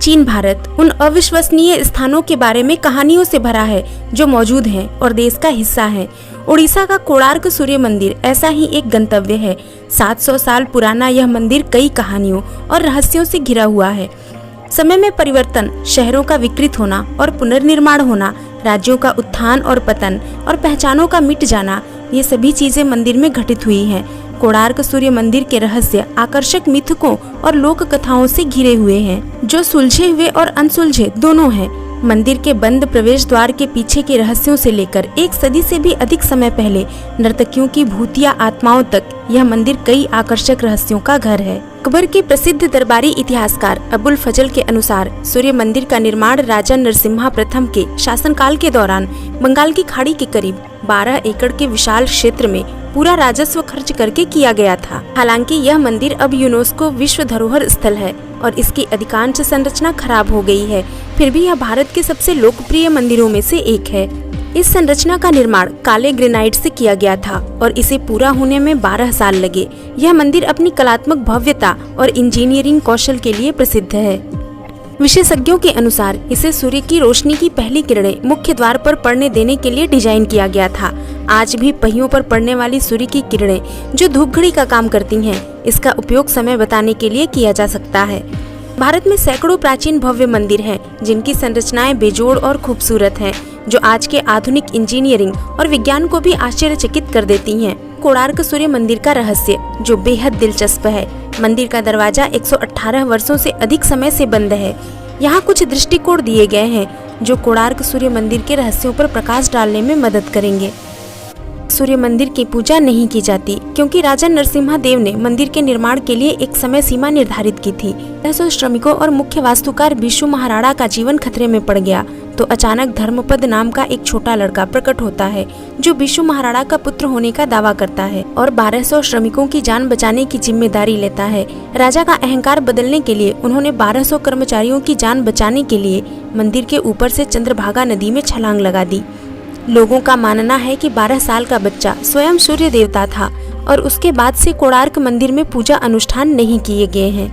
प्राचीन भारत उन अविश्वसनीय स्थानों के बारे में कहानियों से भरा है जो मौजूद हैं और देश का हिस्सा है। उड़ीसा का कोणार्क सूर्य मंदिर ऐसा ही एक गंतव्य है। 700 साल पुराना यह मंदिर कई कहानियों और रहस्यों से घिरा हुआ है। समय में परिवर्तन, शहरों का विकृत होना और पुनर्निर्माण होना, राज्यों का उत्थान और पतन और पहचानों का मिट जाना, ये सभी चीजें मंदिर में घटित हुई हैं। कोणार्क सूर्य मंदिर के रहस्य आकर्षक मिथकों और लोक कथाओं से घिरे हुए हैं, जो सुलझे हुए और अनसुलझे दोनों हैं। मंदिर के बंद प्रवेश द्वार के पीछे के रहस्यों से लेकर 1 सदी से भी अधिक समय पहले नर्तकियों की भूतिया आत्माओं तक, यह मंदिर कई आकर्षक रहस्यों का घर है। अकबर के प्रसिद्ध दरबारी इतिहासकार अबुल फजल के अनुसार सूर्य मंदिर का निर्माण राजा नरसिम्हा प्रथम के शासनकाल के दौरान बंगाल की खाड़ी के करीब 12 एकड़ के विशाल क्षेत्र में पूरा राजस्व खर्च करके किया गया था। हालांकि यह मंदिर अब यूनेस्को विश्व धरोहर स्थल है और इसकी अधिकांश संरचना खराब हो गई है, फिर भी यह भारत के सबसे लोकप्रिय मंदिरों में से एक है। इस संरचना का निर्माण काले ग्रेनाइट से किया गया था और इसे पूरा होने में 12 साल लगे। यह मंदिर अपनी कलात्मक भव्यता और इंजीनियरिंग कौशल के लिए प्रसिद्ध है। विशेषज्ञों के अनुसार इसे सूर्य की रोशनी की पहली किरणें मुख्य द्वार पर पड़ने देने के लिए डिजाइन किया गया था। आज भी पहियों पर पड़ने वाली सूर्य की किरणें, जो धूप घड़ी का काम करती हैं, इसका उपयोग समय बताने के लिए किया जा सकता है। भारत में सैकड़ों प्राचीन भव्य मंदिर हैं, जिनकी संरचनाएं बेजोड़ और खूबसूरत हैं, जो आज के आधुनिक इंजीनियरिंग और विज्ञान को भी आश्चर्यचकित कर देती हैं। कोणार्क सूर्य मंदिर का रहस्य, जो बेहद दिलचस्प है। मंदिर का दरवाजा 118 वर्षों से अधिक समय से बंद है। यहाँ कुछ दृष्टिकोण दिए गए हैं जो कोणार्क सूर्य मंदिर के रहस्यों पर प्रकाश डालने में मदद करेंगे। सूर्य मंदिर की पूजा नहीं की जाती क्योंकि राजा नरसिम्हा देव ने मंदिर के निर्माण के लिए एक समय सीमा निर्धारित की थी। 600 श्रमिकों और मुख्य वास्तुकार बिशु महाराणा का जीवन खतरे में पड़ गया तो अचानक धर्मपद नाम का एक छोटा लड़का प्रकट होता है, जो बिशु महाराणा का पुत्र होने का दावा करता है और 1200 श्रमिकों की जान बचाने की जिम्मेदारी लेता है। राजा का अहंकार बदलने के लिए उन्होंने 1200 कर्मचारियों की जान बचाने के लिए मंदिर के ऊपर से चंद्रभागा नदी में छलांग लगा दी। लोगों का मानना है कि 12 साल का बच्चा स्वयं सूर्य देवता था और उसके बाद से कोणार्क मंदिर में पूजा अनुष्ठान नहीं किए गए हैं।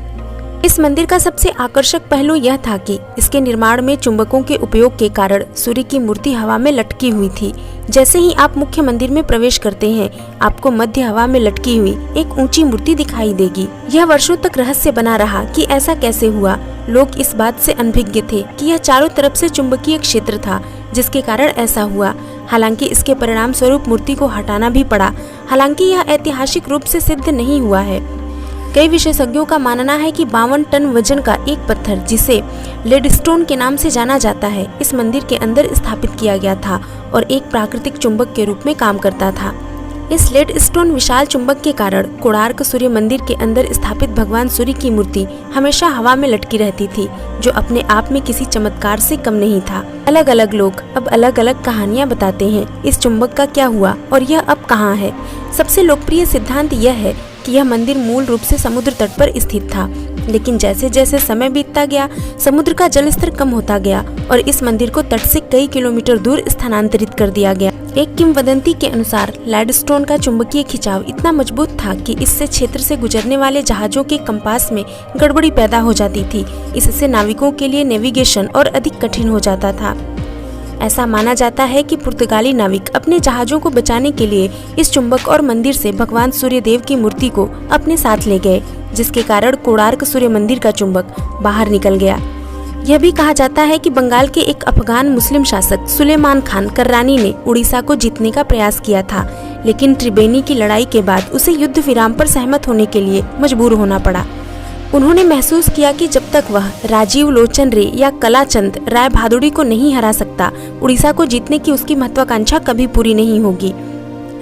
इस मंदिर का सबसे आकर्षक पहलू यह था कि इसके निर्माण में चुंबकों के उपयोग के कारण सूर्य की मूर्ति हवा में लटकी हुई थी। जैसे ही आप मुख्य मंदिर में प्रवेश करते हैं, आपको मध्य हवा में लटकी हुई एक ऊंची मूर्ति दिखाई देगी। यह वर्षों तक रहस्य बना रहा कि ऐसा कैसे हुआ। लोग इस बात से अनभिज्ञ थे कि यह चारों तरफ से चुंबकीय क्षेत्र था, जिसके कारण ऐसा हुआ। हालांकि इसके परिणाम स्वरूप मूर्ति को हटाना भी पड़ा। हालांकि यह ऐतिहासिक रूप से सिद्ध नहीं हुआ है। कई विशेषज्ञों का मानना है कि 52 टन वजन का एक पत्थर, जिसे लेडस्टोन के नाम से जाना जाता है, इस मंदिर के अंदर स्थापित किया गया था और एक प्राकृतिक चुंबक के रूप में काम करता था। इस लेडस्टोन विशाल चुंबक के कारण कोणार्क सूर्य मंदिर के अंदर स्थापित भगवान सूर्य की मूर्ति हमेशा हवा में लटकी रहती थी, जो अपने आप में किसी चमत्कार से कम नहीं था। अलग अलग लोग अब अलग अलग कहानियां बताते हैं इस चुंबक का क्या हुआ और यह अब कहाँ है। सबसे लोकप्रिय सिद्धांत यह है कि यह मंदिर मूल रूप से समुद्र तट पर स्थित था, लेकिन जैसे जैसे समय बीतता गया, समुद्र का जल स्तर कम होता गया और इस मंदिर को तट से कई किलोमीटर दूर स्थानांतरित कर दिया गया। एक किंवदंती के अनुसार लैडस्टोन का चुंबकीय खिंचाव इतना मजबूत था कि इससे क्षेत्र से गुजरने वाले जहाजों के कंपास में गड़बड़ी पैदा हो जाती थी। इससे नाविकों के लिए नेविगेशन और अधिक कठिन हो जाता था। ऐसा माना जाता है कि पुर्तगाली नाविक अपने जहाजों को बचाने के लिए इस चुंबक और मंदिर से भगवान सूर्यदेव की मूर्ति को अपने साथ ले गए, जिसके कारण कोणार्क सूर्य मंदिर का चुंबक बाहर निकल गया। यह भी कहा जाता है कि बंगाल के एक अफगान मुस्लिम शासक सुलेमान खान कर्रानी ने उड़ीसा को जीतने का प्रयास किया था, लेकिन त्रिबेनी की लड़ाई के बाद उसे युद्ध विराम पर सहमत होने के लिए मजबूर होना पड़ा। उन्होंने महसूस किया कि जब तक वह राजीव लोचन रे या कलाचंद राय बहादुरी को नहीं हरा सकता, उड़ीसा को जीतने की उसकी महत्वाकांक्षा कभी पूरी नहीं होगी।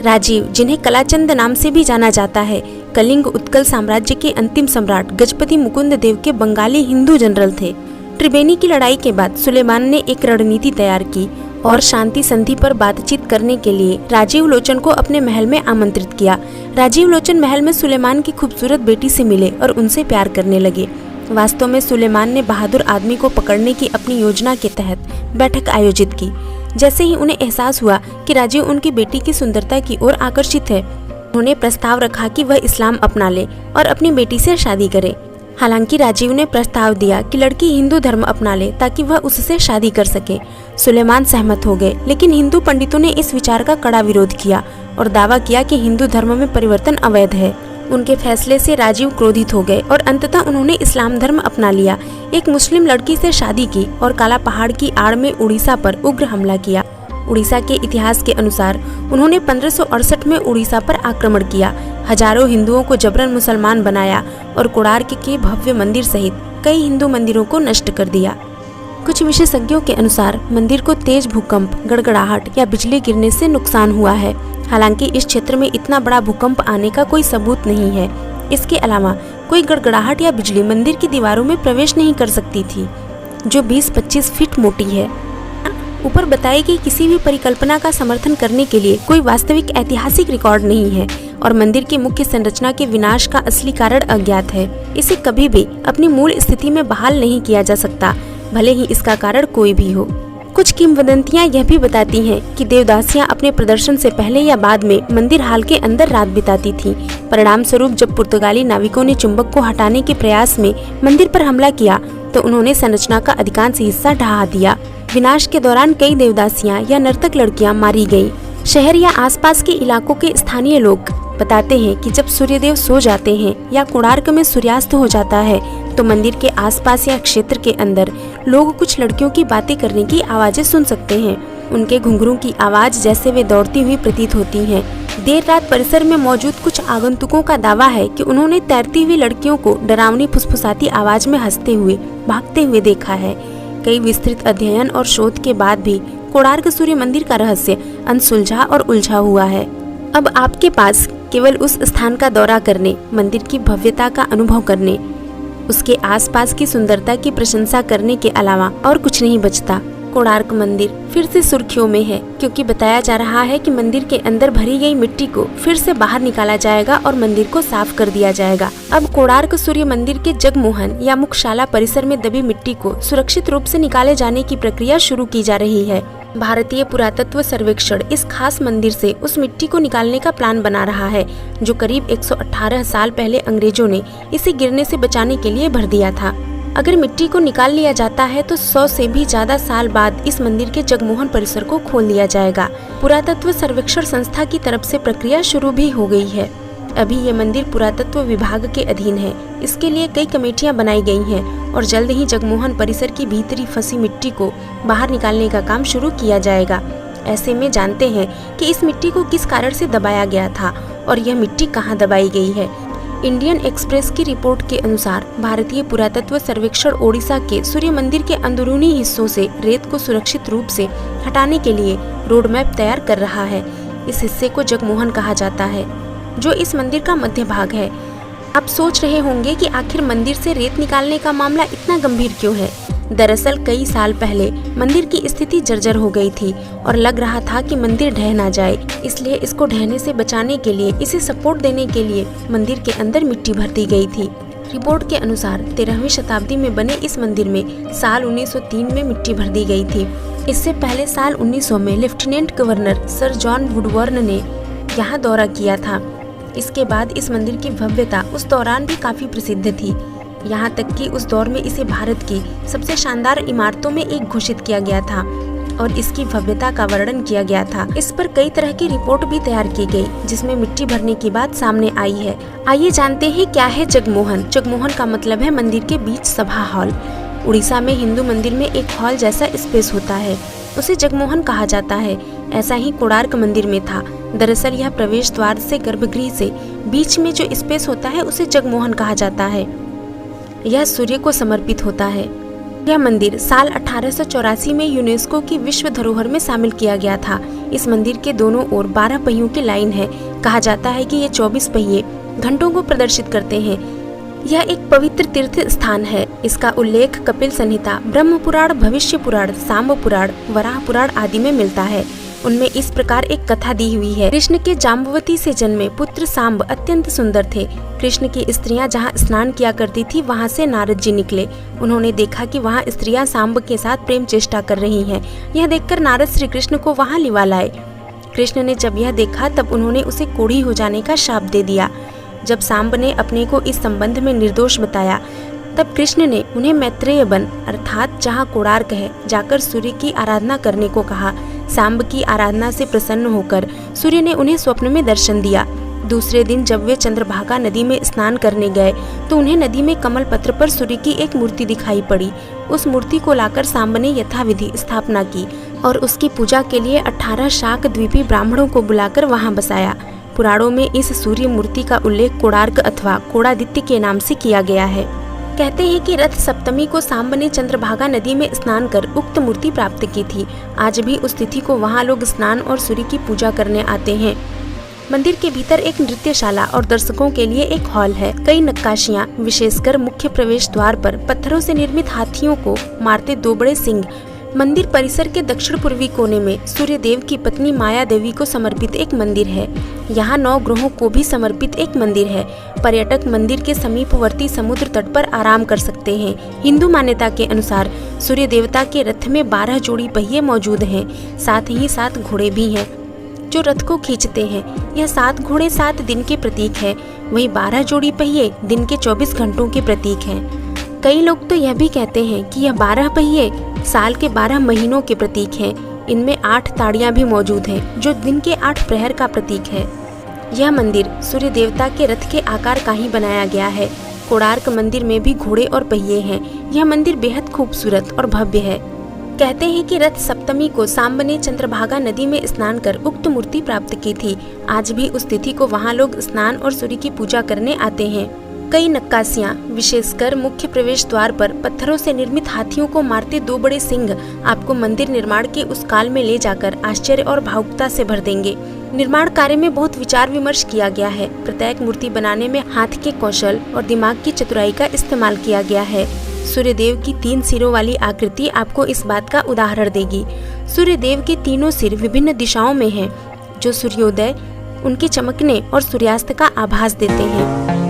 राजीव, जिन्हें कलाचंद नाम से भी जाना जाता है, कलिंग उत्कल साम्राज्य के अंतिम सम्राट गजपति मुकुंद देव के बंगाली हिंदू जनरल थे। त्रिबेनी की लड़ाई के बाद सुलेमान ने एक रणनीति तैयार की और शांति संधि पर बातचीत करने के लिए राजीव लोचन को अपने महल में आमंत्रित किया। राजीव लोचन महल में सुलेमान की खूबसूरत बेटी से मिले और उनसे प्यार करने लगे। वास्तव में सुलेमान ने बहादुर आदमी को पकड़ने की अपनी योजना के तहत बैठक आयोजित की। जैसे ही उन्हें एहसास हुआ कि राजीव उनकी बेटी की सुंदरता की ओर आकर्षित है, उन्होंने प्रस्ताव रखा कि वह इस्लाम अपना ले और अपनी बेटी से शादी करे। हालांकि राजीव ने प्रस्ताव दिया कि लड़की हिंदू धर्म अपना ले ताकि वह उससे शादी कर सके। सुलेमान सहमत हो गए, लेकिन हिंदू पंडितों ने इस विचार का कड़ा विरोध किया और दावा किया कि हिंदू धर्म में परिवर्तन अवैध है। उनके फैसले से राजीव क्रोधित हो गए और अंततः उन्होंने इस्लाम धर्म अपना लिया, एक मुस्लिम लड़की से शादी की और काला पहाड़ की आड़ में उड़ीसा पर उग्र हमला किया। उड़ीसा के इतिहास के अनुसार उन्होंने 1568 में उड़ीसा पर आक्रमण किया, हजारों हिंदुओं को जबरन मुसलमान बनाया और कोणार्क के भव्य मंदिर सहित कई हिंदू मंदिरों को नष्ट कर दिया। कुछ विशेषज्ञों के अनुसार मंदिर को तेज भूकंप, गड़गड़ाहट या बिजली गिरने से नुकसान हुआ है। हालांकि इस क्षेत्र में इतना बड़ा भूकंप आने का कोई सबूत नहीं है। इसके अलावा कोई गड़गड़ाहट या बिजली मंदिर की दीवारों में प्रवेश नहीं कर सकती थी, जो 20-25 फीट मोटी है। ऊपर बताई गई किसी भी परिकल्पना का समर्थन करने के लिए कोई वास्तविक ऐतिहासिक रिकॉर्ड नहीं है और मंदिर की मुख्य संरचना के विनाश का असली कारण अज्ञात है। इसे कभी भी अपनी मूल स्थिति में बहाल नहीं किया जा सकता, भले ही इसका कारण कोई भी हो। कुछ किंवदंतियां यह भी बताती हैं कि देवदासियां अपने प्रदर्शन से पहले या बाद में मंदिर हाल के अंदर रात बिताती थीं। परिणाम स्वरूप जब पुर्तगाली नाविकों ने चुंबक को हटाने के प्रयास में मंदिर पर हमला किया तो उन्होंने संरचना का अधिकांश हिस्सा ढहा दिया। विनाश के दौरान कई देवदासियां या नर्तक लड़कियां मारी गयी। शहर या आसपास के इलाकों के स्थानीय लोग बताते हैं कि जब सूर्यदेव सो जाते हैं या कोणार्क में सूर्यास्त हो जाता है तो मंदिर के आसपास या क्षेत्र के अंदर लोग कुछ लड़कियों की बातें करने की आवाजें सुन सकते हैं। उनके घुंघरू की आवाज जैसे वे दौड़ती हुई प्रतीत होती हैं। देर रात परिसर में मौजूद कुछ आगंतुकों का दावा है कि उन्होंने तैरती हुई लड़कियों को डरावनी फुसफुसाती आवाज में हंसते हुए भागते हुए देखा है। कई विस्तृत अध्ययन और शोध के बाद भी कोणार्क सूर्य मंदिर का रहस्य अनसुलझा और उलझा हुआ है। अब आपके पास केवल उस स्थान का दौरा करने, मंदिर की भव्यता का अनुभव करने, उसके आसपास की सुंदरता की प्रशंसा करने के अलावा और कुछ नहीं बचता। कोणार्क मंदिर फिर से सुर्खियों में है क्योंकि बताया जा रहा है कि मंदिर के अंदर भरी गई मिट्टी को फिर से बाहर निकाला जाएगा और मंदिर को साफ कर दिया जाएगा। अब कोणार्क सूर्य मंदिर के जगमोहन या मुख्यशाला परिसर में दबी मिट्टी को सुरक्षित रूप से निकाले जाने की प्रक्रिया शुरू की जा रही है। भारतीय पुरातत्व सर्वेक्षण इस खास मंदिर से उस मिट्टी को निकालने का प्लान बना रहा है जो करीब 118 साल पहले अंग्रेजों ने इसे गिरने से बचाने के लिए भर दिया था। अगर मिट्टी को निकाल लिया जाता है तो 100 से भी ज्यादा साल बाद इस मंदिर के जगमोहन परिसर को खोल दिया जाएगा। पुरातत्व सर्वेक्षण संस्था की तरफ से प्रक्रिया शुरू भी हो गई है। अभी ये मंदिर पुरातत्व विभाग के अधीन है। इसके लिए कई कमेटियां बनाई गई हैं और जल्द ही जगमोहन परिसर की भीतरी फंसी मिट्टी को बाहर निकालने का काम शुरू किया जाएगा। ऐसे में जानते हैं कि इस मिट्टी को किस कारण से दबाया गया था और यह मिट्टी कहाँ दबाई गई है। इंडियन एक्सप्रेस की रिपोर्ट के अनुसार भारतीय पुरातत्व सर्वेक्षण ओडिशा के सूर्य मंदिर के अंदरूनी हिस्सों से रेत को सुरक्षित रूप से हटाने के लिए रोड मैप तैयार कर रहा है। इस हिस्से को जगमोहन कहा जाता है, जो इस मंदिर का मध्य भाग है। आप सोच रहे होंगे कि आखिर मंदिर से रेत निकालने का मामला इतना गंभीर क्यों है। दरअसल कई साल पहले मंदिर की स्थिति जर्जर हो गई थी और लग रहा था कि मंदिर ढह ना जाए, इसलिए इसको ढहने से बचाने के लिए, इसे सपोर्ट देने के लिए मंदिर के अंदर मिट्टी भर दी गई थी। रिपोर्ट के अनुसार 13वीं शताब्दी में बने इस मंदिर में साल 1903 में मिट्टी भर दी गई थी। इससे पहले साल 1900 में लेफ्टिनेंट गवर्नर सर जॉन वुडवर्न ने यहाँ दौरा किया था। इसके बाद इस मंदिर की भव्यता उस दौरान भी काफी प्रसिद्ध थी, यहाँ तक कि उस दौर में इसे भारत की सबसे शानदार इमारतों में एक घोषित किया गया था और इसकी भव्यता का वर्णन किया गया था। इस पर कई तरह की रिपोर्ट भी तैयार की गई, जिसमें मिट्टी भरने की बात सामने आई है। आइए जानते हैं क्या है जगमोहन। जगमोहन का मतलब है मंदिर के बीच सभा हॉल। उड़ीसा में हिंदू मंदिर में एक हॉल जैसा स्पेस होता है, उसे जगमोहन कहा जाता है। ऐसा ही कोणार्क मंदिर में था। दरअसल यह प्रवेश द्वार से गर्भगृह से बीच में जो स्पेस होता है उसे जगमोहन कहा जाता है। यह सूर्य को समर्पित होता है। यह मंदिर साल 1884 में यूनेस्को की विश्व धरोहर में शामिल किया गया था। इस मंदिर के दोनों ओर 12 पहियों की लाइन है। कहा जाता है कि ये 24 पहिए घंटों को प्रदर्शित करते हैं। यह एक पवित्र तीर्थ स्थान है। इसका उल्लेख कपिल संहिता, ब्रह्म पुराण, भविष्य पुराण, सांब पुराण, वराह पुराण आदि में मिलता है। उनमें इस प्रकार एक कथा दी हुई है। कृष्ण के जाम्बवती से जन्मे पुत्र सांब अत्यंत सुंदर थे। कृष्ण की स्त्रियां जहां स्नान किया करती थी वहां से नारद जी निकले। उन्होंने देखा कि वहां स्त्रियां सांब के साथ प्रेम चेष्टा कर रही हैं। यह देखकर नारद श्री कृष्ण को वहां लिवा लाए। कृष्ण ने जब यह देखा तब उन्होंने उसे कोढ़ी हो जाने का शाप दे दिया। जब सांब ने अपने को इस संबंध में निर्दोष बताया तब कृष्ण ने उन्हें मैत्रेय वन अर्थात जहाँ कोणार्क है जाकर सूर्य की आराधना करने को कहा। सांब की आराधना से प्रसन्न होकर सूर्य ने उन्हें स्वप्न में दर्शन दिया। दूसरे दिन जब वे चंद्रभागा नदी में स्नान करने गए तो उन्हें नदी में कमल पत्र पर सूर्य की एक मूर्ति दिखाई पड़ी। उस मूर्ति को लाकर सांब ने यथाविधि स्थापना की और उसकी पूजा के लिए 18 शाक द्वीपी ब्राह्मणों को बुलाकर वहां बसाया। पुराणों में इस सूर्य मूर्ति का उल्लेख कोणार्क अथवा कोणादित्य के नाम से किया गया है। कहते हैं कि रथ सप्तमी को सांब ने चंद्रभागा नदी में स्नान कर उक्त मूर्ति प्राप्त की थी। आज भी उस तिथि को वहां लोग स्नान और सूर्य की पूजा करने आते हैं। मंदिर के भीतर एक नृत्यशाला और दर्शकों के लिए एक हॉल है। कई नक्काशियां विशेषकर मुख्य प्रवेश द्वार पर पत्थरों से निर्मित हाथियों को मारते 2 बड़े सिंह। मंदिर परिसर के दक्षिण पूर्वी कोने में सूर्य देव की पत्नी माया देवी को समर्पित एक मंदिर है। यहाँ 9 ग्रहों को भी समर्पित एक मंदिर है। पर्यटक मंदिर के समीपवर्ती समुद्र तट पर आराम कर सकते हैं। हिंदू मान्यता के अनुसार सूर्य देवता के रथ में 12 जोड़ी पहिए मौजूद हैं। साथ ही 7 घोड़े भी हैं जो रथ को खींचते हैं। यह 7 घोड़े 7 दिन के प्रतीक है, वहीं 12 जोड़ी पहिए दिन के 24 घंटों के प्रतीक हैं। कई लोग तो यह भी कहते हैं कि यह 12 पहिए साल के 12 महीनों के प्रतीक हैं। इनमें 8 ताड़ियां भी मौजूद हैं जो दिन के 8 प्रहर का प्रतीक है। यह मंदिर सूर्य देवता के रथ के आकार का ही बनाया गया है। कोणार्क मंदिर में भी घोड़े और पहिए हैं। यह मंदिर बेहद खूबसूरत और भव्य है। कहते हैं कि रथ सप्तमी को सांब ने चंद्रभागा नदी में स्नान कर उक्त मूर्ति प्राप्त की थी। आज भी उस तिथि को वहां लोग स्नान और सूर्य की पूजा करने आते हैं। कई नक्काशियां विशेषकर मुख्य प्रवेश द्वार पर पत्थरों से निर्मित हाथियों को मारते 2 बड़े सिंह आपको मंदिर निर्माण के उस काल में ले जाकर आश्चर्य और भावुकता से भर देंगे। निर्माण कार्य में बहुत विचार विमर्श किया गया है। प्रत्येक मूर्ति बनाने में हाथ के कौशल और दिमाग की चतुराई का इस्तेमाल किया गया है। सूर्य देव की 3 सिरों वाली आकृति आपको इस बात का उदाहरण देगी। सूर्य देव के तीनों सिर विभिन्न दिशाओं में हैं, जो सूर्योदय, उनके चमकने और सूर्यास्त का आभास देते हैं।